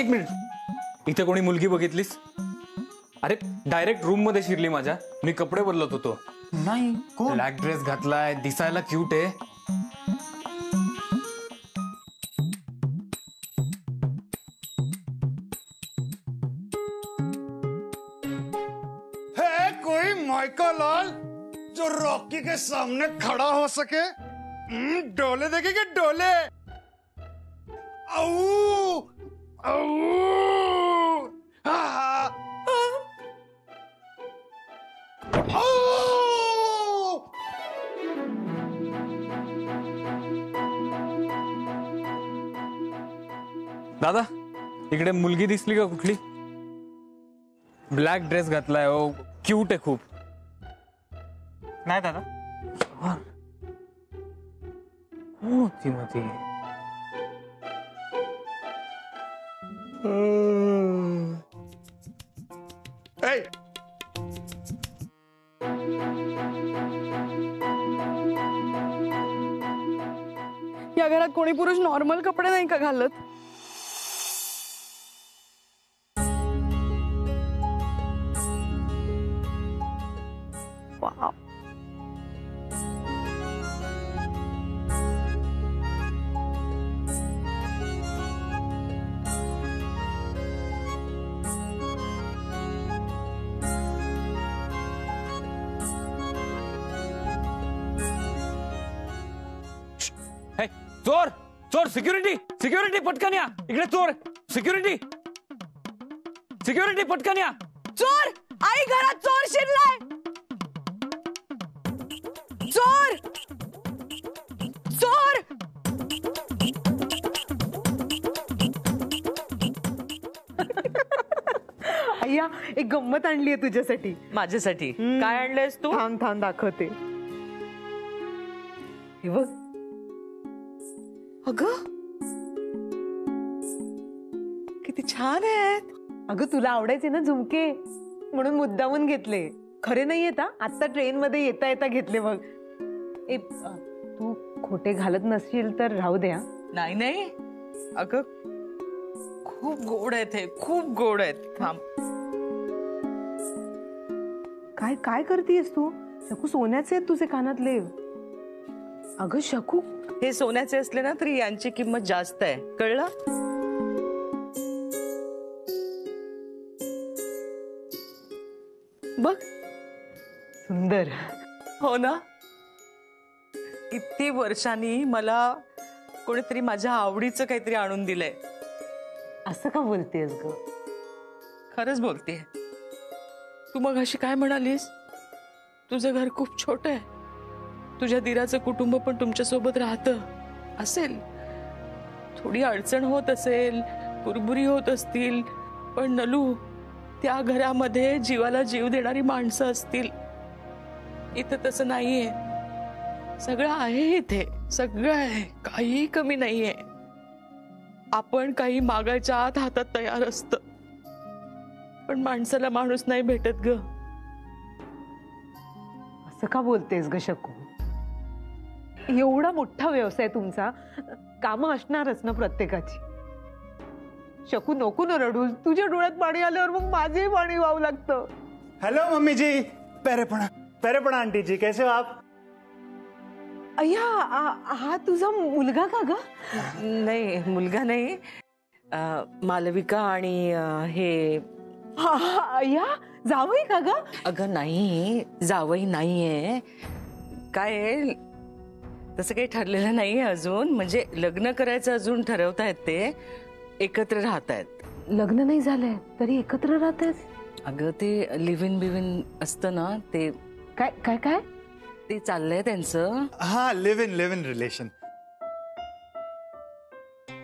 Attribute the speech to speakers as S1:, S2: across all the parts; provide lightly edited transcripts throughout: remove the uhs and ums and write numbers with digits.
S1: एक मिनिट, इथे कोणी मुलगी बघितलीस? अरे डायरेक्ट रूम मध्ये शिरली माझ्या. मी कपडे बदलत होतो.
S2: नाही. कोण?
S1: ब्लॅक ड्रेस घातलाय, दिसायला क्यूट आहे.
S3: है कोई माइका लाल जो रॉकी के सामने खड़ा हो सके? डोले देखेंगे डोले. आऊ आऊ आऊ.
S1: दादा इकडे मुलगी दिसली का कुठली? ब्लॅक ड्रेस घातलाय, ओ क्यूट आहे खूप.
S2: नाही दादा.
S1: कोण होती मग ती?
S3: Hey!
S4: या घरात कोणी पुरुष नॉर्मल कपडे नाही का घालत? वाव.
S1: हे, चोर चोर, सिक्युरिटी सिक्युरिटी, पटकन या इकडे. चोर, सिक्युरिटी सिक्युरिटी, पटकन या.
S4: चोर! आई घरात चोर शिरलाय. चोर चोर. अय्या एक गंमत आणलीये तुझ्यासाठी.
S5: माझ्यासाठी काय आणलंयस तू?
S4: थांब थांब दाखवते. हे बघ. अगं किती छान आहेत. अगं तुला आवडायचे ना झुमके, म्हणून मुद्दामून घेतले. खरे नाही येत. आता ट्रेन मध्ये येता येता घेतले बघ. तू खोटे घालत नसशील तर राहू द्या.
S5: नाही नाही अगं खूप गोड आहेत हे, खूप गोड आहेत. थांब.
S4: काय काय करतेस तू? शकू सोन्याचे आहेत तुझे कानातले. अगं शकू
S5: हे सोन्याचे असले ना तरी यांची किंमत जास्त आहे, कळलं?
S4: बघ सुंदर.
S5: हो ना. किती वर्षांनी मला कोणीतरी माझ्या आवडीचं काहीतरी आणून दिलंय.
S4: असं का बोलतेस ग?
S5: खरंच बोलतेय. तू मग अशी काय म्हणालीस? तुझं घर खूप छोटं आहे, तुझ्या दिराचं कुटुंब पण तुमच्या सोबत राहतं असेल, थोडी अडचण होत असेल, कुरबुरी होत असतील, पण नलू त्या घरामध्ये जीवाला जीव देणारी माणसं असतील. इथं तसं नाहीये. सगळं आहे इथे, सगळं आहे, काही कमी नाहीये. आपण काही मागायच्या आत हातात तयार असतं, पण माणसाला माणूस नाही भेटत ग.
S4: असं का बोलतेस ग शकू? एवढा मोठा व्यवसाय तुमचा, कामं असणारच ना प्रत्येकाची. शकू नको ना रडू. तुझ्या डोळ्यात पाणी आल्यावर मग माझे पाणी वाहू लागतं.
S3: हेलो मम्मी जी. पैरे पड़ा आंटी जी, कैसे हो आप?
S4: अय्या हा तुझा मुलगा का ग?
S5: नाही मुलगा नाही, मालविका आणि हे.
S4: अय्या जावई का ग?
S5: अगं नाही, जावई नाहीये. काय आहे, तसं काही ठरलेलं नाहीये अजून. म्हणजे लग्न करायचं अजून ठरवतायत ते. एकत्र राहतायत.
S4: लग्न नाही झालंय तरी एकत्र राहतेस?
S5: अगं ते लिव्ह इन बिव्ह इन असतं ना, ते
S4: काय काय काय
S5: ते चाललंय त्यांचं.
S3: हाँ, लिव इन रिलेशन.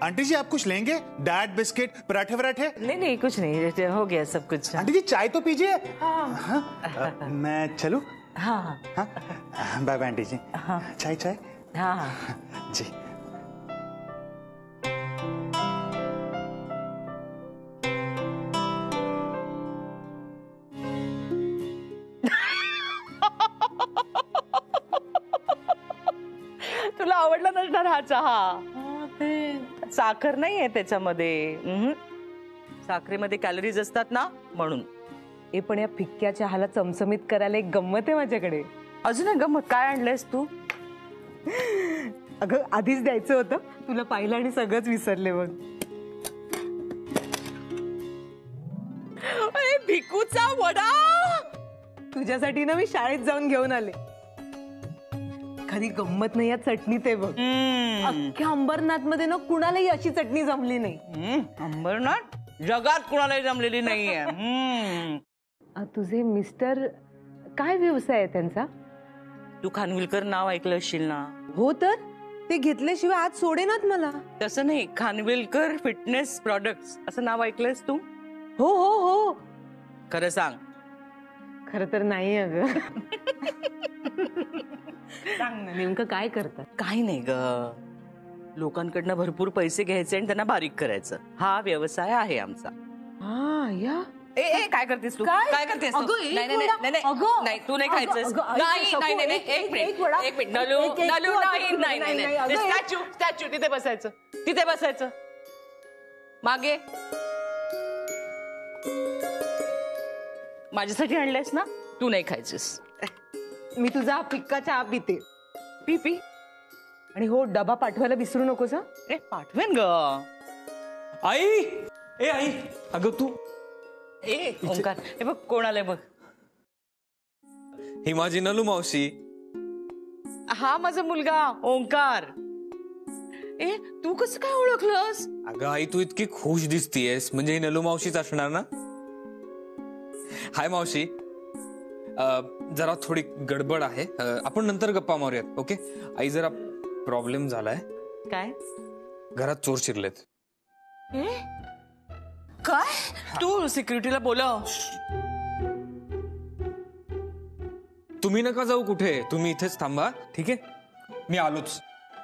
S3: आंटी जी आप कुछ लेंगे? डैड बिस्किट, पराठे वराठे?
S5: नहीं कुछ नहीं, हो गया सब कुछ.
S3: आंटी जी चाय तो पीजिए. हाँ. मैं चलूं?
S5: हाँ
S3: हाँ. बाय बाय आंटी जी.
S5: हाँ.
S3: चाय चाय.
S5: हाँ
S3: जी.
S5: तुला आवडला नसणार हा चहा. ते साखर नाहीये त्याच्यामध्ये. साखरेमध्ये कॅलरीज असतात ना म्हणून.
S4: ए पण या फिक्क्या चहाला चमचमीत करायला एक गंमत आहे माझ्याकडे.
S5: अजून एक गंमत. काय आणलंयस तू?
S4: अगं आधीच द्यायचं होतं, तुला पाहिलं आणि सगळंच विसरले बघ.
S5: भिकूचा वडा
S4: तुझ्यासाठी ना मी शाळेत जाऊन घेऊन आले. खरी गंमत नाही या चटणीत आहे बघ. अख्ख्या अंबरनाथ मध्ये ना कुणालाही अशी चटणी जमली नाही.
S5: अंबरनाथ जगात कुणालाही जमलेली नाहीये.
S4: तुझे मिस्टर काय व्यवसाय आहे त्यांचा?
S5: तू खानविलकर नाव ऐकलं असशील ना?
S4: हो तर ते घेतल्याशिवाय आज सोडेनात मला.
S5: तसं नाही, खानविलकर फिटनेस प्रोडक्ट्स असं नाव ऐकलंयस तू?
S4: हो हो हो.
S5: खरं सांग.
S4: खरं तर नाही अगं. सांग ना नेमकं काय करतात?
S5: काही नाही ग, लोकांकडनं भरपूर पैसे घ्यायचे आणि त्यांना बारीक करायचं, हा व्यवसाय आहे आमचा.
S4: हा या.
S5: ए काय करतेस तू? काय करतेस तू?
S4: अगं, एक
S5: नाही नाही
S4: वडा.
S5: नाही नाही
S4: अगं,
S5: नाही, तू नाही खायचंस.
S4: अगं, अगं,
S5: नाही
S4: शकू,
S5: नाही नाही
S4: एक
S5: एक मिनिट
S4: वडा.
S5: एक मिनिट. नलू
S4: एक
S5: नलू
S4: वडा.
S5: नाही नाही नाही
S4: नाही,
S5: नाही.
S4: अगं,
S5: स्टॅच्यू स्टॅच्यू तिथे बसायचं, तिथे बसायचं. मागे माझ्यासाठी आणलंयस ना, तू नाही खायचीस.
S4: मी तुझा फिक्का चहा पिते.
S5: P P.
S4: आणि हो डबा पाठवायला विसरू नकोस हा.
S5: ए पाठवेन ग.
S1: आई, ए आई, अगं तू.
S5: ए ओंकार, हे बघ कोण आलंय बघ.
S1: ही माझी नलू मावशी.
S5: हा माझा मुलगा ओंकार. ए तू कसं काय ओळखलंस?
S1: अगं आई, तू इतकी खुश दिसतीयस, म्हणजे ही नलू मावशीच असणार ना. हाय मावशी. जरा थोडी गडबड आहे, आपण नंतर गप्पा मारूयात. ओके आई, जरा प्रॉब्लेम झालाय.
S5: काय?
S1: घरात चोर शिरलेत.
S5: काय? तू सिक्युरिटीला बोलव.
S1: तुम्ही नका जाऊ कुठे, तुम्ही इथेच थांबा, ठीक आहे? मी आलोच.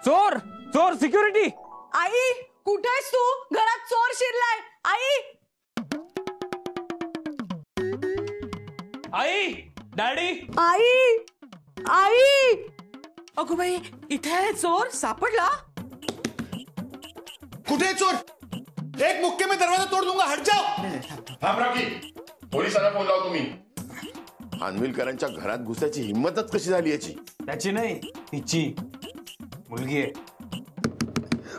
S1: चोर चोर, सिक्युरिटी.
S5: आई कुठे आहेस तू? घरात चोर शिरलाय. आई
S1: आई, डॅडी.
S4: आई आई.
S5: अगो बाई, इथे आहे चोर. सापडला?
S3: कुठे है चोर? एक मुक्के में दरवाजा तोड़ दूंगा, हट जाओ.
S6: हा रॉकी, पोलिसांना फोन लाव तुम्ही. खानविलकरांच्या घरात घुसायची हिंमतच कशी झाली याची?
S1: त्याची नाही, तिची मुलगी आहे.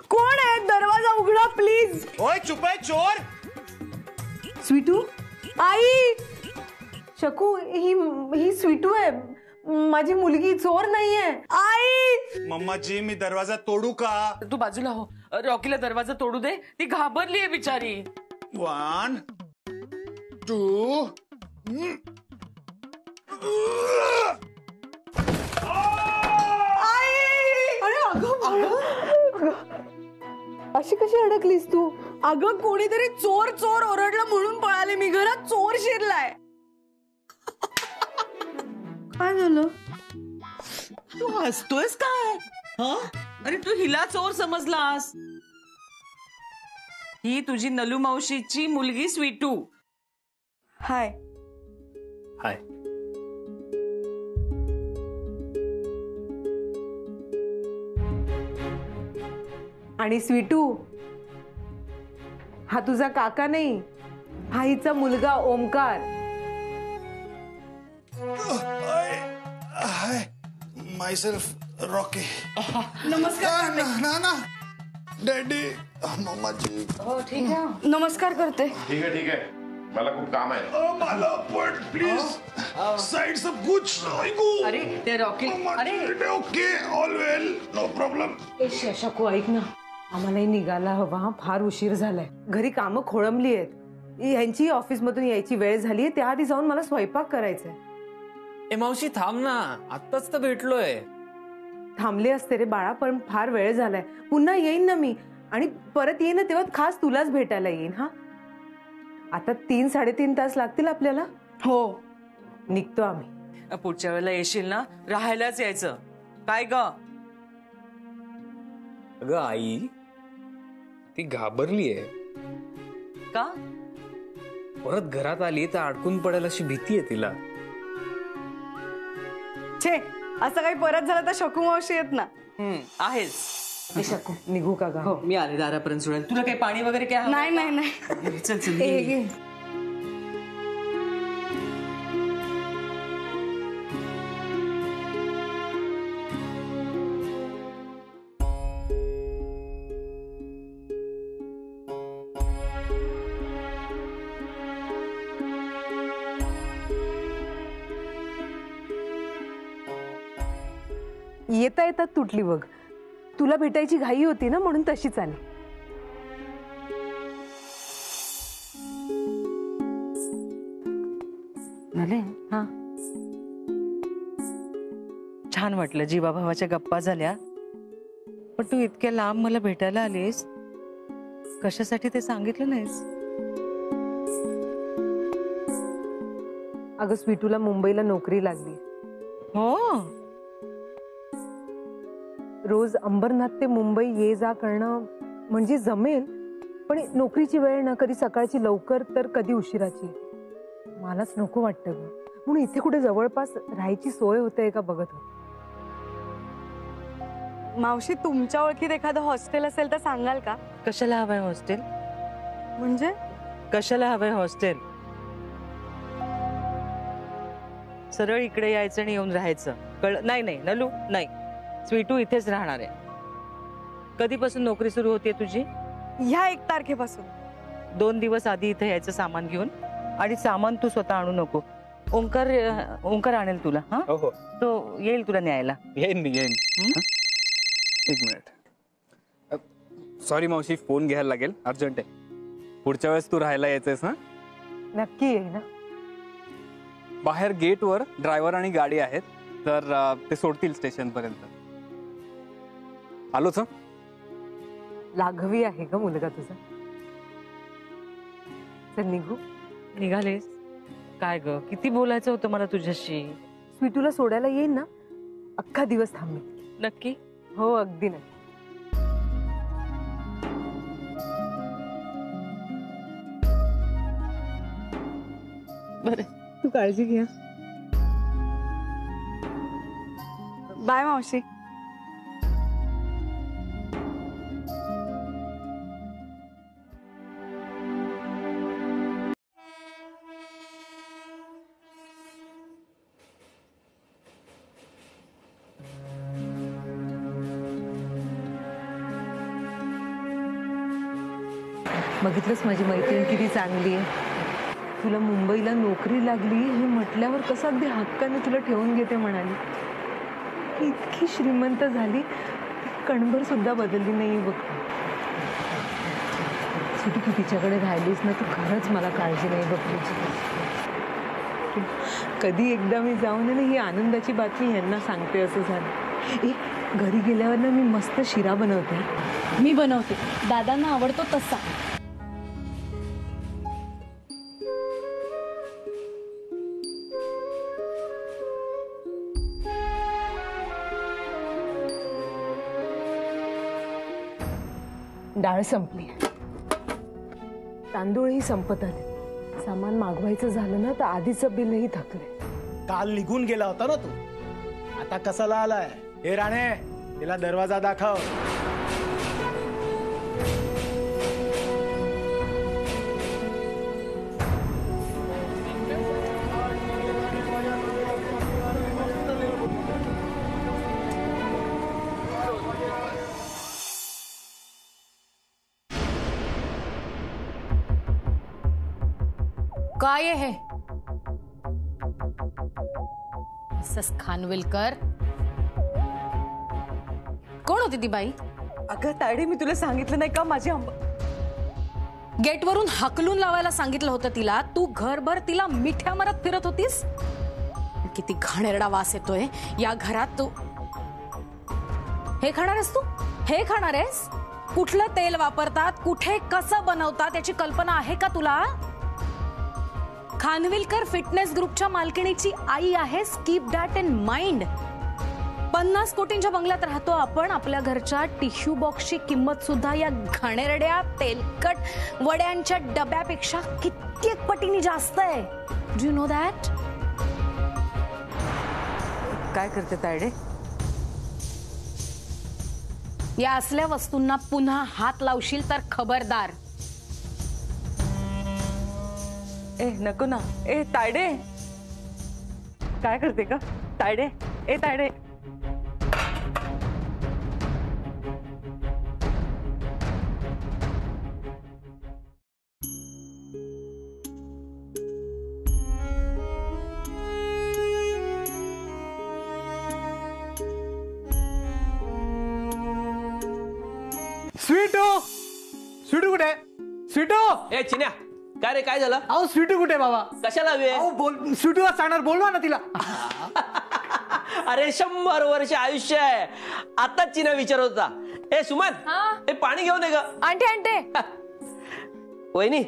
S4: कोण आहे? दरवाजा उघडा प्लीज.
S3: ओए चुप है चोर.
S4: स्वीटू. आई. शकू, ही स्वीटू आहे, माझी मुलगी, चोर नाहीये. आई.
S3: मम्मा जी, मी दरवाजा तोडू का?
S5: तू बाजूला हो. रॉकीला दरवाजा तोडू दे, ती घाबरलीये बिचारी.
S3: 1 2
S4: अरे अगं, अशी कशी अडकलीस तू?
S7: अगं कोणीतरी चोर चोर ओरडलं म्हणून पळाले मी. घरात चोर शिरलाय.
S4: काय झालं?
S5: तू हसतोयस काय? अरे तू हिला चोर समजलास? ही तुझी नलू मावशीची मुलगी स्वीटू.
S7: हाय.
S1: हाय.
S4: आणि स्वीटू, हा तुझा काका नाही, हा हिचा मुलगा Omkar.
S3: Hi my self Rocky.
S7: नमस्कार.
S3: ना डॅडी, मम्मा जी.
S7: नमस्कार करते.
S6: ठीक आहे, मला खूप काम आहे.
S3: मला पण प्लीज साइड सब कुछ.
S5: अरे ते रॉकी. अरे
S3: ओके, ऑल वेल, नो प्रॉब्लेम.
S4: शकू ऐक ना, आम्हालाही निघायला हवा हा, फार उशीर झालाय. घरी कामं खोळंबली आहेत. ह्यांची ऑफिस मधून यायची वेळ झालीये, त्याआधी जाऊन मला स्वयंपाक करायचाय.
S1: ए मावशी थांब ना, आत्ताच तर भेटलोय.
S4: थांबले असते रे बाळा, पण फार वेळ झालाय. पुन्हा येईन ना मी, आणि परत येईन ना तेव्हा खास तुलाच भेटायला येईन. हा आता 3-3.5 तास लागतील आपल्याला.
S7: हो.
S4: निघतो आम्ही.
S5: पुढच्या वेळेला येशील ना, राहायलाच यायचं. काय ग?
S1: अगं आई, ती घाबरलीये.
S5: का?
S1: परत घरात आली तर अडकून पडेल अशी भीती आहे तिला.
S7: छे, असं काही परत झालं तर शकू मावशी येत ना.
S5: आहेच.
S4: शकू निघू का गा?
S5: हो मी आले दारापर्यंत सोडायला. तुला काही पाणी वगैरे काय हवं?
S7: नाही नाही नाही
S5: चल चल
S7: हे घे.
S4: येता येतात तुटली बघ. तुला भेटायची घाई होती ना म्हणून तशीच आली.
S5: झाले
S4: हा
S5: छान वाटलं. जीवाभावाच्या गप्पा झाल्या. पण तू इतक्या लांब मला भेटायला आलीस कशासाठी ते सांगितलं नाहीस?
S4: अगं स्वीटूला मुंबईला नोकरी लागली.
S5: हो
S4: रोज अंबरनाथ ते मुंबई ये जा करणं म्हणजे जमेल, पण नोकरीची वेळ ना कधी सकाळची लवकर तर कधी उशिराची. मलाच नको वाटतं ग. म्हणून इथे कुठे जवळपास राहायची सोय होते का बघत होते.
S7: मावशी तुमच्या ओळखीत एखादं हॉस्टेल असेल तर सांगाल का?
S5: कशाला हवंय हॉस्टेल?
S7: म्हणजे
S5: कशाला हवंय हॉस्टेल? सरळ इकडे यायचं आणि येऊन राहायचं. नाही नाही नलू नाही. स्वीटू इथेच राहणार आहे. कधीपासून नोकरी सुरू होतीये तुझी?
S7: ह्या 1 तारखेपासून.
S5: 2 दिवस आधी इथे यायचं सामान घेऊन. आणि सामान तू स्वतः आणू नको. ओंकार आणेल तुला. हा
S1: हो
S5: तो येईल तुला न्यायला.
S1: येईन. एक मिनिट. सॉरी मावशी, फोन घ्यायला लागेल, अर्जंट आहे. पुढच्या वेळेस तू राहायला यायचंस ना?
S4: नक्की येईल ना.
S1: बाहेर गेटवर ड्रायव्हर आणि गाडी आहेत, तर ते सोडतील स्टेशन पर्यंत. आलोच.
S4: लाघवी आहे का मुलगा तुझा? तर निघू.
S5: निघालेस काय ग? किती बोलायचं होतं मला तुझ्याशी.
S4: स्वीटूला सोडायला येईन ना. अख्खा दिवस थांबेल.
S5: नक्की?
S4: हो अगदी नक्की.
S5: बरं
S4: तू काळजी घ्या.
S7: बाय मावशी.
S4: बघितलंच माझी मैत्रीण किती चांगली आहे. तुला मुंबईला नोकरी लागली हे म्हटल्यावर कसं अगदी हक्काने तुला ठेवून घेते म्हणाली. इतकी श्रीमंत झाली, कणभर सुद्धा बदलली नाही बघ. तू तिच्याकडे राहिलीस ना, तू खरंच मला काळजी नाही बघ तुझी. कधी एकदा मी जाऊन ना ही आनंदाची बातमी यांना सांगते असं झालं. घरी गेल्यावर ना मी मस्त शिरा बनवते.
S7: मी बनवते, दादांना आवडतो तसा.
S4: डाळ संपली, तांदूळही संपत आले. सामान मागवायचं झालं ना तर आधीचं बिलही थकले.
S2: काल निघून गेला होता ना तू, आता कसाला आलाय? हे राणे, तिला दरवाजा दाखव.
S8: काय आहे मिसेस खानविलकर? कोण होती ती बाई?
S5: अगं तायडे, मी तुला सांगितलं नाही का माझी
S8: गेटवरून हकलून लावायला सांगितलं होतं तिला. तू घरभर तिला मिठ्या मारत फिरत होतीस. किती घाणेरडा वास येतोय या घरात. तू हे खाणार आहेस? तू हे खाणार आहेस? कुठलं तेल वापरतात, कुठे कसं बनवतात याची कल्पना आहे का तुला? खानविलकर फिटनेस ग्रुपच्या मालकिणीची आई आहेस. Keep that in mind. 50 कोटींच्या बंगल्यात राहतो आपण. आपल्या घरच्या टिश्यू बॉक्सची किंमत सुद्धा या घाणेरड्या तेलकट वड्यांच्या डब्यापेक्षा कित्येक पटीने जास्त आहे. Do you know that?
S5: काय करते तायडे?
S8: या असल्या वस्तूंना पुन्हा हात लावशील तर खबरदार.
S5: ए नको ना. ए तायडे, काय करते का तायडे? ए तायडे,
S2: स्वीटू स्वीटू कुठे? स्वीटू
S9: ए चिन्या, काय रे, काय झालं?
S2: अहो स्वीटू कुठे बाबा?
S9: कशाला हवे?
S2: अहो बोल, स्वीटूला सांगणार, बोलवा ना तिला.
S9: अरे 100 वर्ष आयुष्य आहे. आता चिन्या विचारत होता. ए सुमन, ए पाणी घेऊन ये ग.
S8: आणते आणते.
S9: वहिनी,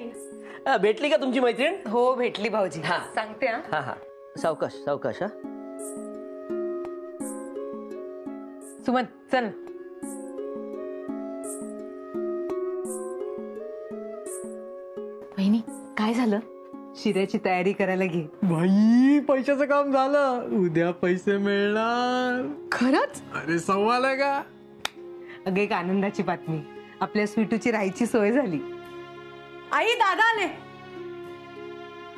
S9: भेटली का तुमची मैत्रीण?
S4: हो भेटली भाऊजी.
S9: हा.
S4: सांगते हा.
S9: हा हा, सावकाश सावकाश. हा
S4: सुमन चल.
S8: बहिणी काय झालं?
S4: शिऱ्याची तयारी करायला घे.
S2: भाई पैशाचं काम झालं, उद्या पैसे मिळणार.
S8: खरंच?
S2: अरे सवाल आहे का?
S4: अगं एक आनंदाची बातमी, आपल्या स्वीटूची राहायची सोय झाली.
S8: आई दादा आले.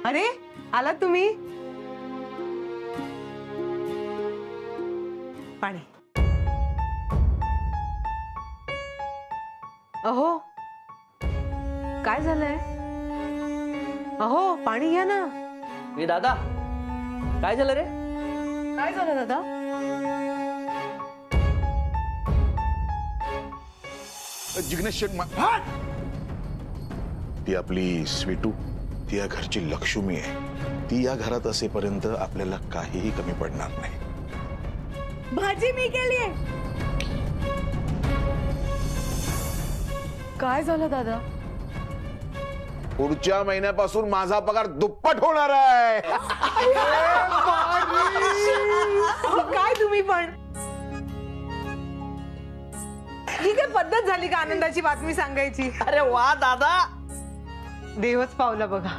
S4: अरे आला तुम्ही? पाणी. अहो काय झालंय? अहो पाणी घ्या ना.
S9: ए दादा, काय झालं रे?
S4: काय झालं दादा?
S6: जिग्नेश शेठ ती आपली स्वीटू, ती या घरची लक्ष्मी आहे. ती या घरात असेपर्यंत आपल्याला काहीही कमी पडणार नाही.
S8: भाजी मी केलीये. काय झालं दादा?
S6: पुढच्या महिन्यापासून माझा पगार दुप्पट होणार आहे.
S4: काय तुम्ही पण? ही काय पद्धत झाली का आनंदाची बातमी सांगायची?
S9: अरे वा दादा,
S4: देवच पावला बघा.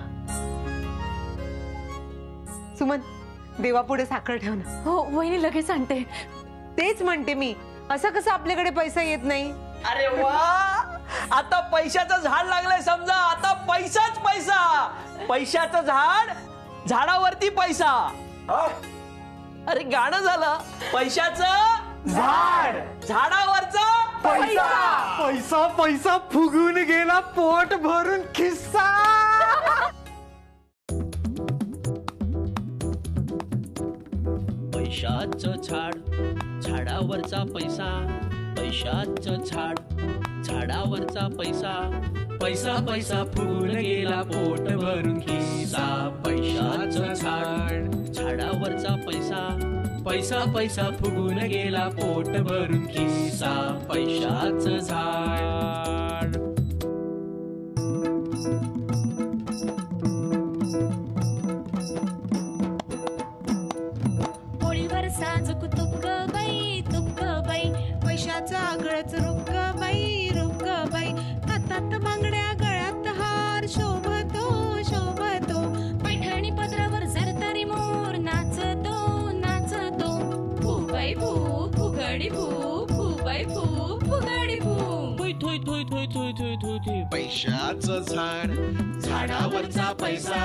S4: सुमन देवापुढे साखर ठेव ना.
S8: हो वहिनी लगेच आणते.
S4: तेच म्हणते मी, असं कसं आपल्याकडे पैसा येत नाही?
S9: अरे वा, आता पैशाचं झाड लागलंय समजा. आता पैसाच पैसा. पैशाचं झाड, झाडावरती पैसा. अरे गाणं झालं. पैशाचं झाड, झाडावरचा
S2: पैसा पैसा पैसा फुगून गेला, पोट भरून खिस्सा.
S10: पैशाचं झाड, झाडावरचा पैसा. पैशाचं झाड, झाडावरचा पैसा. पैसा पैसा फुगून गेला, पोट भरून खिसा. पैशाचं झाड, झाडावरचा पैसा. पैसा पैसा फुगून गेला, पोट भरून खिसा. पैशाचं झाड.
S11: पोळीवर साजूक तुक्क बाई, पैशाचं आगळच रुक्क बाई. हातात बांगड्या, गळ्यात हार, शोभतो शोभतो. पैठणी पदरावर जरतारी मोर, नाचतो फुगाडी फू फुगाडी फू.
S10: थोय थोय थोय थोय थोय थोय थोय. पैशाचं झाड, झाडावरचा पैसा.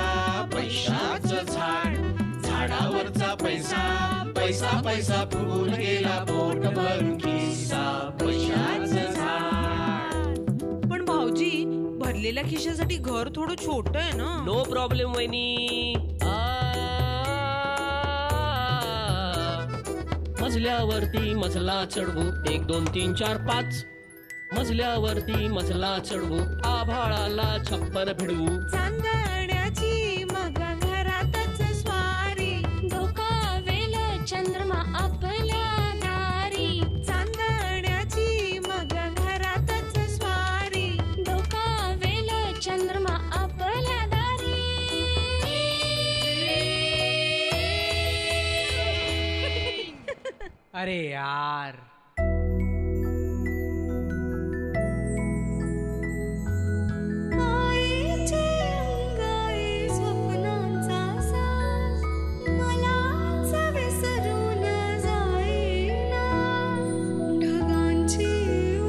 S10: पैशाचं झाड, झाडावरचा पैसा. पैसा पैसा फुगून गेला, पोट भरून खिसा. पैशाचं झाड.
S5: पण भाऊजी, भरलेल्या खिशासाठी घर थोडं छोट आहे ना.
S9: नो प्रॉब्लेम वहिनी.
S10: मजल्यावरती मजला चढवू, 1 2 3 4 5. मजल्यावरती मजला चढवू, आभाळाला छप्पर भिडवू.
S11: चांदण्याची मग घरातच स्वारी, धोकावेल चंद्रमा आपल्या दारी. चांदण्याची मग घरातच स्वारी, धोकावेल चंद्रमा आपल्या दारी.
S2: अरे यार,
S11: ढगांची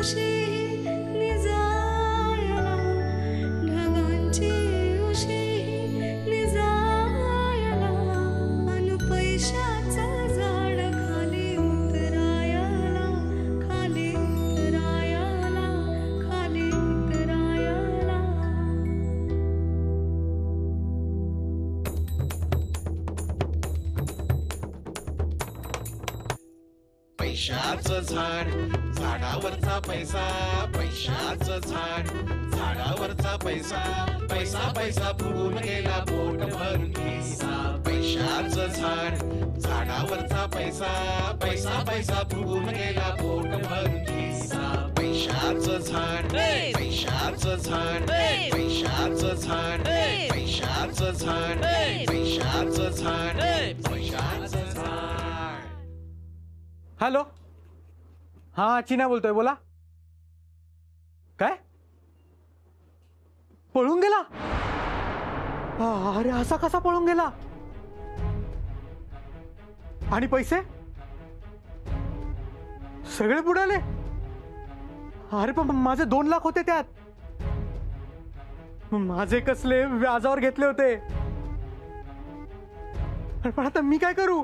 S12: पैशाचं झाड, झाडावरचा पैसा, पैशाचं झाड, झाडावरचा पैसा, पैसा पैसा फुगून गेला पोट भरून खिसा. पैशाचं झाड, झाडावरचा पैसा, पैसा पैसा फुगून गेला पोट भरून खिसा. पैशाचं झाड, पैशाचं झाड, पैशाचं झाड, पैशाचं झाड, पैशाचं झाड, पैशाचं झाड.
S2: हॅलो, हा चिन्या बोलतोय, बोला. काय पळून गेला? अरे असा कसा पळून गेला? आणि पैसे सगळे बुडाले? अरे पण माझे 2 लाख होते त्यात. माझे कसले व्याजावर घेतले होते. पण आता मी काय करू?